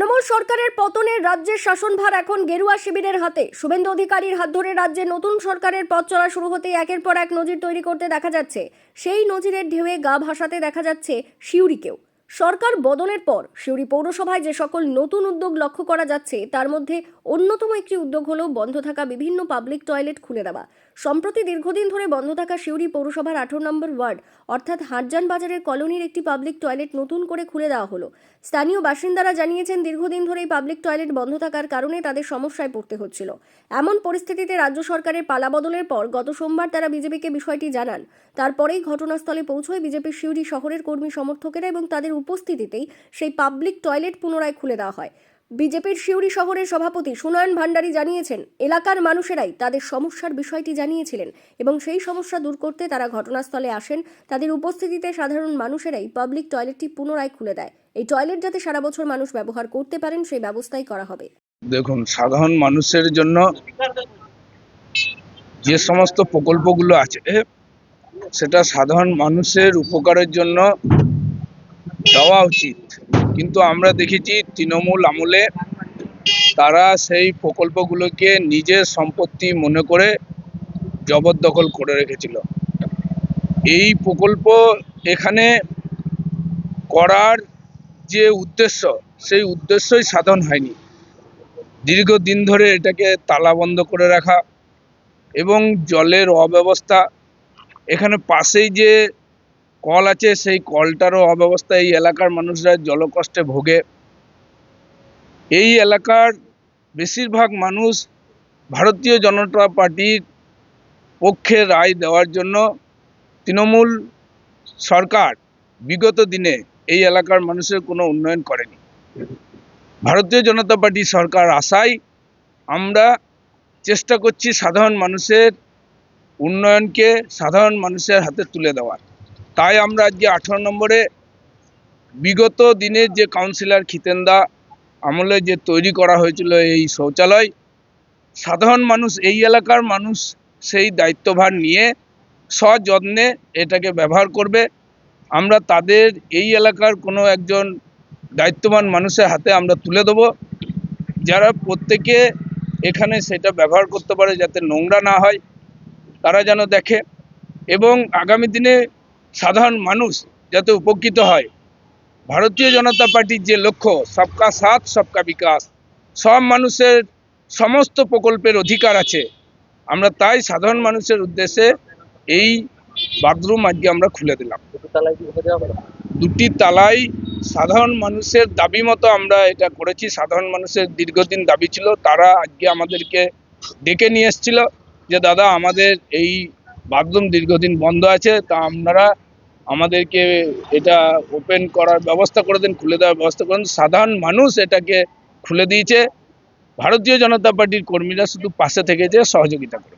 তৃণমূল সরকারের পতনে রাজ্যের শাসনভার এখন গেরুয়া শিবিরের হাতে। শুভেন্দু অধিকারীর হাত ধরে রাজ্যে নতুন সরকারের পথ চলা শুরু হতেই একের পর এক নজির তৈরি করতে দেখা যাচ্ছে। সেই নজিরের ঢেউয়ে গা ভাসাতে দেখা যাচ্ছে সিউড়িকেও। সরকার বদলের পর সিউড়ি পৌরসভায় যে সকল নতুন উদ্যোগ লক্ষ্য করা যাচ্ছে তার মধ্যে অন্যতম একটি উদ্যোগ হলো বন্ধ থাকা বিভিন্ন পাবলিক টয়লেট খুলে দেওয়া। সম্প্রতি দীর্ঘদিন ধরে বন্ধ থাকা সিউড়ি পৌরসভার 18 নম্বর ওয়ার্ড অর্থাৎ হাটজান বাজারের কলোনির একটি পাবলিক টয়লেট নতুন করে খুলে দেওয়া হলো। স্থানীয় বাসিন্দারা জানিয়েছেন দীর্ঘদিন ধরেই পাবলিক টয়লেট বন্ধ থাকার কারণে তাদের সমস্যায় পড়তে হচ্ছিল। এমন পরিস্থিতিতে রাজ্য সরকারের পালাবদলের পর গত সোমবার তারা বিজেপিকে বিষয়টি জানান। তারপরেই ঘটনাস্থলে পৌঁছয় বিজেপির সিউড়ি শহরের কর্মী সমর্থকেরা এবং তাদের উপস্থিতিতেই সেই পাবলিক টয়লেট পুনরায় খুলে দেওয়া হয়। বিজেপির সিউড়ি শহরের সভাপতি সুনয়ন ভান্ডারী জানিয়েছেন, এলাকার মানুষেরাই তাদের সমস্যার বিষয়টি জানিয়েছিলেন এবং সেই সমস্যা দূর করতে তারা ঘটনাস্থলে আসেন। তাদের উপস্থিতিতে সাধারণ মানুষেরাই পাবলিক টয়লেটটি পুনরায় খুলে দেয়। এই টয়লেট যাতে সারা বছর মানুষ ব্যবহার করতে পারেন সেই ব্যবস্থাই করা হবে। দেখুন, সাধারণ মানুষের জন্য যে সমস্ত প্রকল্পগুলো আছে সেটা সাধারণ মানুষের উপকারের জন্য দেওয়া উচিত, কিন্তু আমরা দেখেছি তৃণমূল আমলে তারা সেই প্রকল্পগুলোকে নিজের সম্পত্তি মনে করে জবরদখল করে রেখেছিল। এই প্রকল্প এখানে করার যে উদ্দেশ্য সেই উদ্দেশ্যই সাধন হয়নি। দীর্ঘদিন ধরে এটাকে তালাবন্ধ করে রাখা এবং জলের অব্যবস্থা, এখানে পাশেই যে কল আছে সেই কলটারও অব্যবস্থা, এই এলাকার মানুষরা জলকষ্টে ভোগে। এই এলাকার বেশিরভাগ মানুষ ভারতীয় জনতা পার্টির পক্ষে রায় দেওয়ার জন্য তৃণমূল সরকার বিগত দিনে এই এলাকার মানুষের কোনো উন্নয়ন করেনি। ভারতীয় জনতা পার্টি সরকার আসায় আমরা চেষ্টা করছি সাধারণ মানুষের উন্নয়নকে সাধারণ মানুষের হাতে তুলে দেওয়ার। তাই আমরা আজকে 18 নম্বরে বিগত দিনের যে কাউন্সিলর খিতেন্দা আমলে যে তৈরি করা হয়েছিল এই শৌচালয়, সাধারণ মানুষ এই এলাকার মানুষ সেই দায়িত্বভার নিয়ে সযত্নে এটাকে ব্যবহার করবে। আমরা তাদের এই এলাকার কোনো একজন দায়িত্ববান মানুষের হাতে আমরা তুলে দেব, যারা প্রত্যেকে এখানে সেটা ব্যবহার করতে পারে, যাতে নোংরা না হয় তারা যেন দেখে এবং আগামী দিনে সাধারণ মানুষ যাতে উপকৃত হয়। ভারতীয় জনতা পার্টির যে লক্ষ্য সবকা সাথ সবকা বিকাশ, সব মানুষের সমস্ত প্রকল্পের অধিকার আছে, আমরা তাই সাধারণ মানুষের উদ্দেশ্যে এই বাথরুম আজকে আমরা খুলে দিলাম। দুটি তালাই সাধারণ মানুষের দাবি মতো আমরা এটা করেছি। সাধারণ মানুষের দীর্ঘদিন দাবি ছিল, তারা আজকে আমাদেরকে ডেকে নিয়ে এসেছিল যে দাদা আমাদের এই বাথরুম দীর্ঘদিন বন্ধ আছে, তা আপনারা আমাদেরকে এটা ওপেন করার ব্যবস্থা করে দেন, খুলে দেওয়ার ব্যবস্থা করেন। সাধারণ মানুষ এটাকে খুলে দিয়েছে, ভারতীয় জনতা পার্টির কর্মীরা শুধু পাশে থেকে যে সহযোগিতা করে।